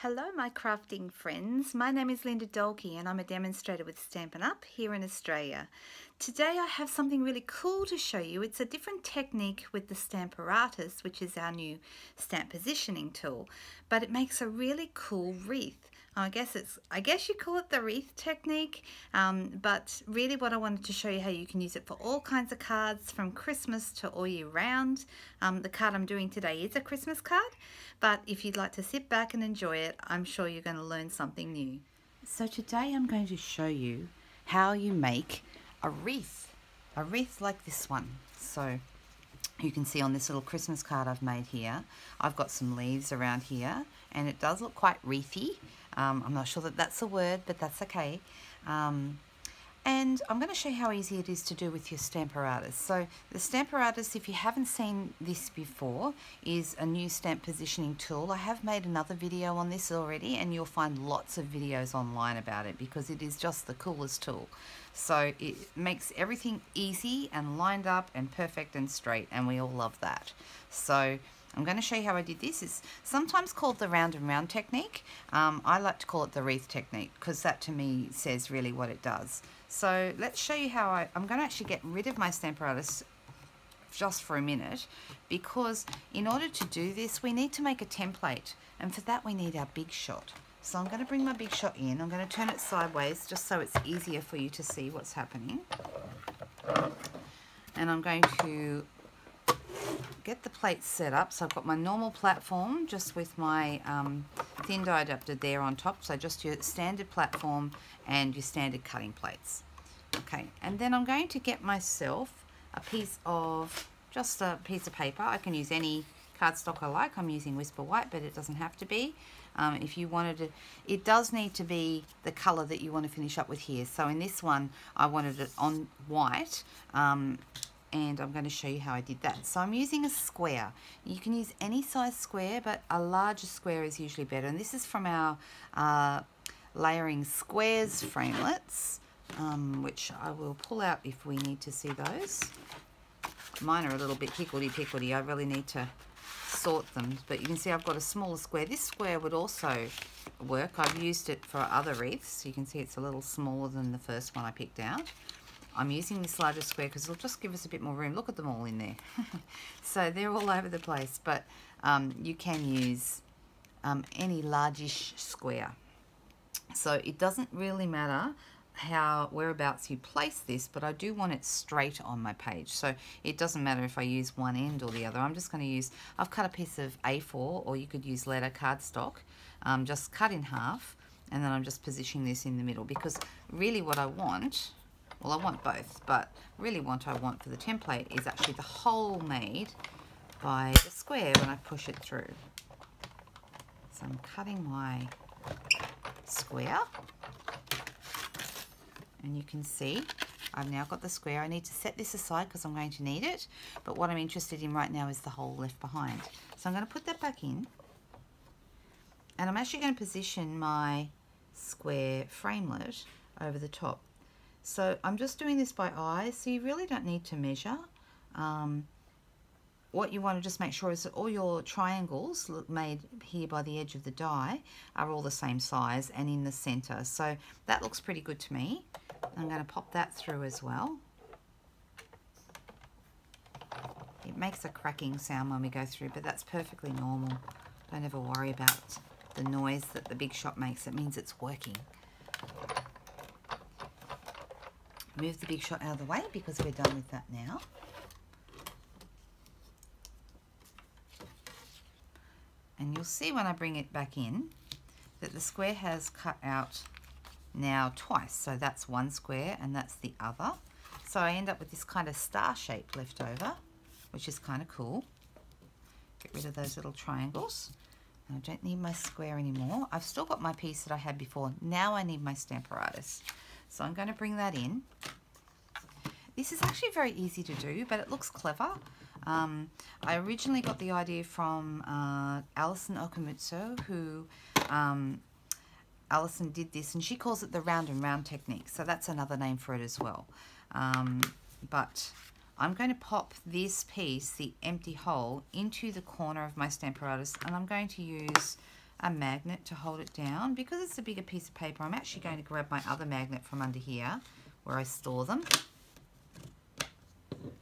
Hello my crafting friends, my name is Linda Dolke and I'm a demonstrator with Stampin' Up! Here in Australia. Today I have something really cool to show you. It's a different technique with the Stamparatus, which is our new stamp positioning tool, but it makes a really cool wreath. I guess you call it the wreath technique, but really what I wanted to show you how you can use it for all kinds of cards from Christmas to all year round. The card I'm doing today is a Christmas card, but if you'd like to sit back and enjoy it, I'm sure you're going to learn something new. So today I'm going to show you how you make a wreath like this one. So you can see on this little Christmas card I've made here, I've got some leaves around here and it does look quite wreathy. I'm not sure that that's a word, but that's okay. And I'm going to show you how easy it is to do with your Stamparatus. So the Stamparatus, if you haven't seen this before, is a new stamp positioning tool. I have made another video on this already and you'll find lots of videos online about it because it is just the coolest tool. So it makes everything easy and lined up and perfect and straight, and we all love that. So I'm going to show you how I did this. It's sometimes called the round and round technique. I like to call it the wreath technique because that to me says really what it does. So let's show you how I'm going to actually get rid of my Stamparatus just for a minute, because in order to do this we need to make a template, and for that we need our big shot. So I'm going to bring my big shot in. I'm going to turn it sideways just so it's easier for you to see what's happening. And I'm going to get the plate set up. So I've got my normal platform just with my thin die adapter there on top. So just your standard platform and your standard cutting plates. Okay, and then I'm going to get myself just a piece of paper. I can use any cardstock I like. I'm using Whisper White, but it doesn't have to be. If you wanted to, it does need to be the color that you want to finish up with here. So in this one, I wanted it on white. And I'm going to show you how I did that. So I'm using a square. You can use any size square, but a larger square is usually better. And this is from our Layering Squares framelits, which I will pull out if we need to see those. Mine are a little bit hickledy-pickledy. I really need to sort them. But you can see I've got a smaller square. This square would also work. I've used it for other wreaths. You can see it's a little smaller than the first one I picked out. I'm using this larger square because it'll just give us a bit more room. Look at them all in there. So they're all over the place, but you can use any largish square. So it doesn't really matter whereabouts you place this, but I do want it straight on my page. So it doesn't matter if I use one end or the other. I'm just going to use, I've cut a piece of A4, or you could use letter cardstock, just cut in half, and then I'm just positioning this in the middle, because really what I want, well, I want both, but really what I want for the template is actually the hole made by the square when I push it through. So I'm cutting my square, and you can see I've now got the square. I need to set this aside because I'm going to need it, but what I'm interested in right now is the hole left behind. So I'm going to put that back in, and I'm actually going to position my square framelit over the top. So I'm just doing this by eye, so you really don't need to measure. What you want to just make sure is that all your triangles made here by the edge of the die are all the same size and in the center. So that looks pretty good to me. I'm going to pop that through as well. It makes a cracking sound when we go through, but that's perfectly normal. Don't ever worry about the noise that the big shot makes. It means it's working. Move the big shot out of the way because we're done with that now. And you'll see when I bring it back in that the square has cut out now twice. So that's one square and that's the other. So I end up with this kind of star shape left over, which is kind of cool. Get rid of those little triangles. And I don't need my square anymore. I've still got my piece that I had before. Now I need my Stamparatus. So I'm going to bring that in. This is actually very easy to do, but it looks clever. I originally got the idea from Alison Okamitsu, who Alison did this, and she calls it the round and round technique. So that's another name for it as well. But I'm going to pop this piece, the empty hole, into the corner of my Stamparatus, and I'm going to use a magnet to hold it down. Because it's a bigger piece of paper, I'm actually going to grab my other magnet from under here where I store them.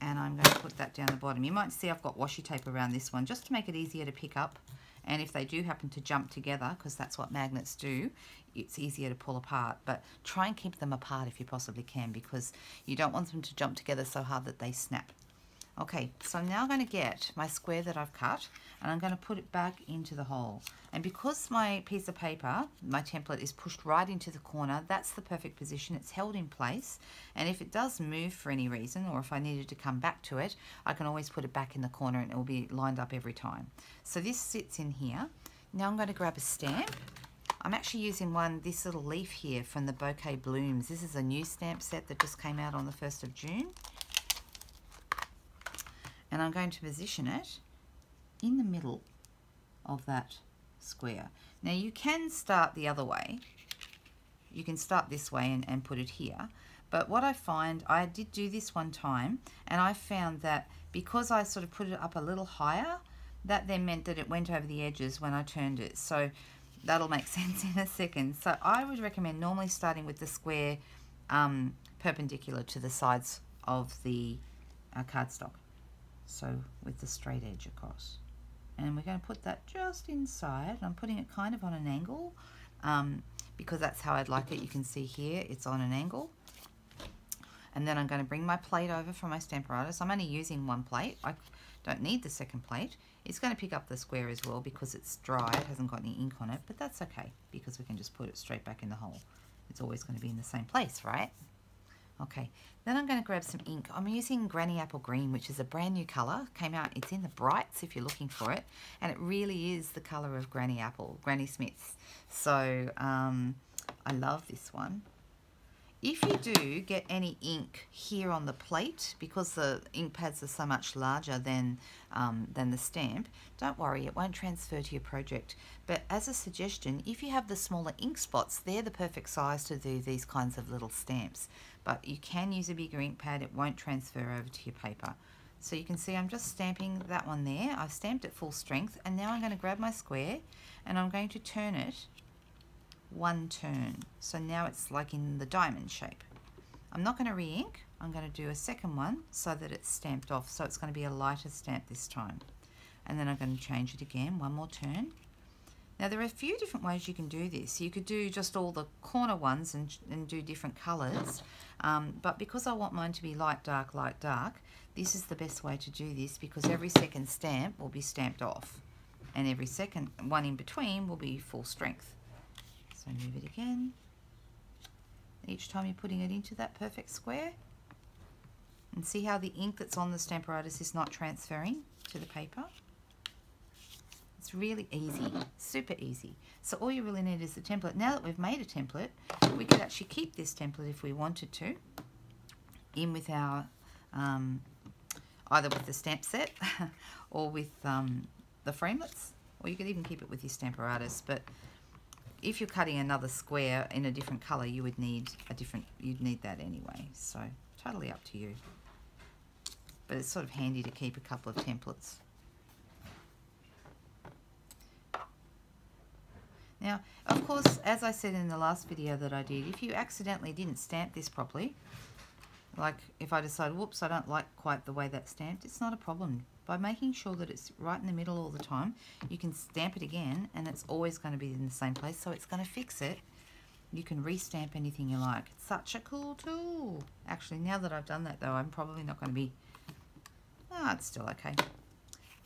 And I'm going to put that down the bottom. You might see I've got washi tape around this one just to make it easier to pick up. And if they do happen to jump together, because that's what magnets do, it's easier to pull apart. But try and keep them apart if you possibly can, because you don't want them to jump together so hard that they snap. Okay, so I'm now going to get my square that I've cut and I'm going to put it back into the hole. And because my piece of paper, my template, is pushed right into the corner, that's the perfect position. It's held in place, and if it does move for any reason, or if I needed to come back to it, I can always put it back in the corner and it will be lined up every time. So this sits in here. Now I'm going to grab a stamp. I'm actually using this little leaf here from the Bouquet Blooms. This is a new stamp set that just came out on the 1st of June. And I'm going to position it in the middle of that square. Now you can start the other way. You can start this way and put it here. But what I find, I did do this one time, and I found that because I sort of put it up a little higher, that then meant that it went over the edges when I turned it. So that'll make sense in a second. So I would recommend normally starting with the square perpendicular to the sides of the cardstock. So with the straight edge across. And we're going to put that just inside. I'm putting it kind of on an angle because that's how I'd like it. You can see here it's on an angle. And then I'm going to bring my plate over from my Stamparatus. I'm only using one plate. I don't need the second plate. It's going to pick up the square as well because it's dry. It hasn't got any ink on it, but that's okay because we can just put it straight back in the hole. It's always going to be in the same place, right? Okay, then I'm going to grab some ink. I'm using Granny Apple Green, which is a brand new colour. Came out, it's in the Brights if you're looking for it. And it really is the colour of Granny Apple, Granny Smith's. So I love this one. If you do get any ink here on the plate, because the ink pads are so much larger than the stamp, don't worry, it won't transfer to your project. But as a suggestion, if you have the smaller ink spots, they're the perfect size to do these kinds of little stamps. But you can use a bigger ink pad, it won't transfer over to your paper. So you can see I'm just stamping that one there. I've stamped it full strength, and now I'm going to grab my square and I'm going to turn it one turn. So now it's like in the diamond shape. I'm not going to re-ink. I'm going to do a second one so that it's stamped off. So it's going to be a lighter stamp this time. And then I'm going to change it again, one more turn. Now there are a few different ways you can do this. You could do just all the corner ones and do different colours. But because I want mine to be light, dark, this is the best way to do this because every second stamp will be stamped off. And every second one in between will be full strength. So move it again. Each time you're putting it into that perfect square. And see how the ink that's on the Stamparatus is not transferring to the paper? It's really easy, super easy. So all you really need is the template. Now that we've made a template, we could actually keep this template if we wanted to, in with our, either with the stamp set or with the framelits, or you could even keep it with your Stamparatus. But if you're cutting another square in a different color, you would need you'd need that anyway. So totally up to you. But it's sort of handy to keep a couple of templates. Now, of course, as I said in the last video that I did, if you accidentally didn't stamp this properly, like if I decide, whoops, I don't like quite the way that's stamped, it's not a problem. By making sure that it's right in the middle all the time, you can stamp it again and it's always going to be in the same place, so it's going to fix it. You can re-stamp anything you like. It's such a cool tool. Actually, now that I've done that though, I'm probably not going to be... it's still okay.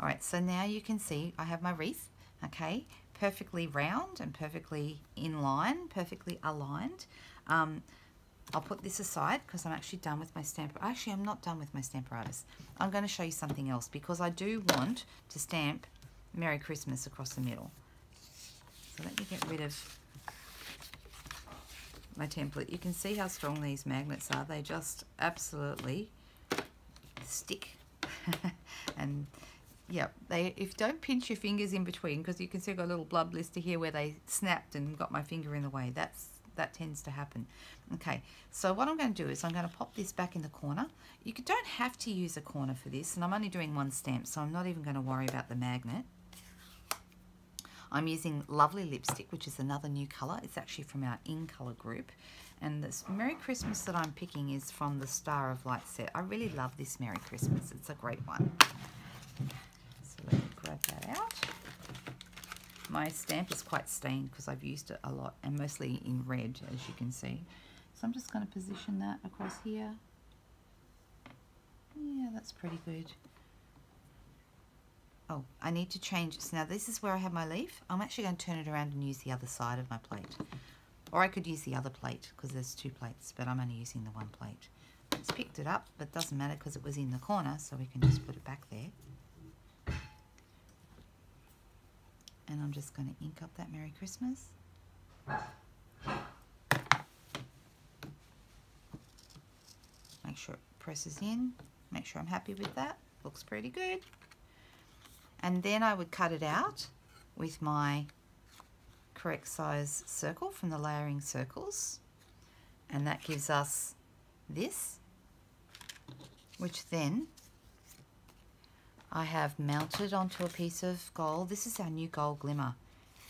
Alright, so now you can see I have my wreath, okay, perfectly round and perfectly in line, perfectly aligned. I'll put this aside because I'm actually done with my stamp. Actually, I'm not done with my Stamparatus. I'm going to show you something else because I do want to stamp Merry Christmas across the middle. So let me get rid of my template. You can see how strong these magnets are. They just absolutely stick. And yeah, don't pinch your fingers in between because you can see I've got a little blood blister here where they snapped and got my finger in the way. That tends to happen. Okay, so what I'm going to do is I'm going to pop this back in the corner. You don't have to use a corner for this, and I'm only doing one stamp, so I'm not even going to worry about the magnet. I'm using Lovely Lipstick, which is another new colour. It's actually from our In Colour group. And this Merry Christmas that I'm picking is from the Star of Light set. I really love this Merry Christmas. It's a great one. So let me grab that out. My stamp is quite stained because I've used it a lot, and mostly in red, as you can see. So I'm just going to position that across here. Yeah, that's pretty good. Oh, I need to change. So now this is where I have my leaf. I'm actually going to turn it around and use the other side of my plate. Or I could use the other plate because there's two plates, but I'm only using the one plate. It's picked it up, but it doesn't matter because it was in the corner, so we can just put it back there. And I'm just going to ink up that Merry Christmas. Make sure it presses in. Make sure I'm happy with that. Looks pretty good. And then I would cut it out with my correct size circle from the Layering Circles. And that gives us this, which then I have mounted onto a piece of gold. This is our new gold glimmer,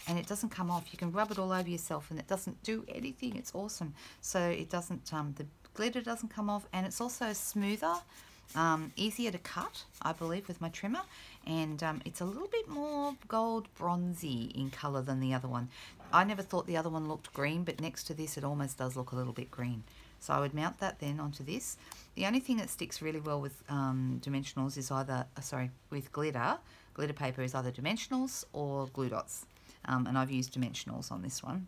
and it doesn't come off. You can rub it all over yourself and it doesn't do anything. It's awesome. So it doesn't, the glitter doesn't come off, and it's also smoother, easier to cut, I believe, with my trimmer, and it's a little bit more gold bronzy in colour than the other one. I never thought the other one looked green, but next to this it almost does look a little bit green. So I would mount that then onto this. The only thing that sticks really well with dimensionals is either, with glitter paper is either dimensionals or glue dots. And I've used dimensionals on this one.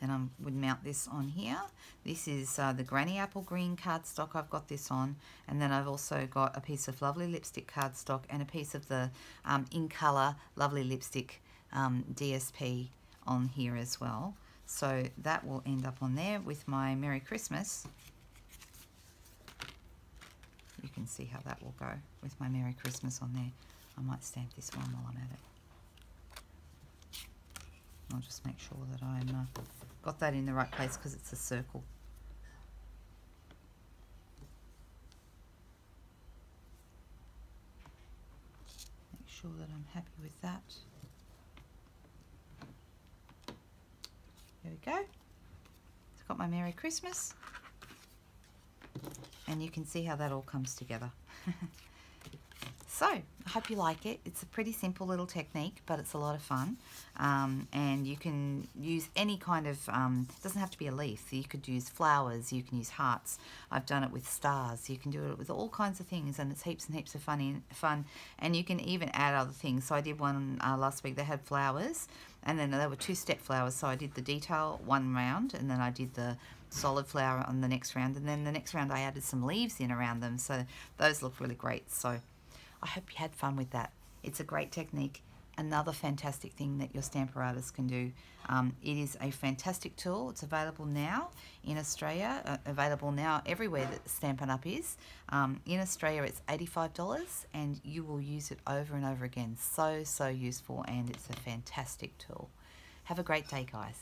Then I would mount this on here. This is the Granny Apple Green cardstock I've got this on. And then I've also got a piece of Lovely Lipstick cardstock and a piece of the In Colour Lovely Lipstick DSP on here as well. So that will end up on there with my Merry Christmas. You can see how that will go with my Merry Christmas on there. I might stamp this one while I'm at it. I'll just make sure that I'm got that in the right place because it's a circle. Make sure that I'm happy with that. There we go. I've got my Merry Christmas. And you can see how that all comes together. So, I hope you like it. It's a pretty simple little technique, but it's a lot of fun. And you can use any kind of, it doesn't have to be a leaf. You could use flowers, you can use hearts. I've done it with stars. You can do it with all kinds of things, and it's heaps and heaps of fun. And you can even add other things. So I did one last week that had flowers, and then there were two-step flowers. So I did the detail one round, and then I did the solid flower on the next round. And then the next round I added some leaves in around them. So those look really great. So I hope you had fun with that. It's a great technique. Another fantastic thing that your Stamparatus can do. It is a fantastic tool. It's available now in Australia, available now everywhere that Stampin' Up! Is. In Australia it's $85 and you will use it over and over again. So useful, and it's a fantastic tool. Have a great day, guys.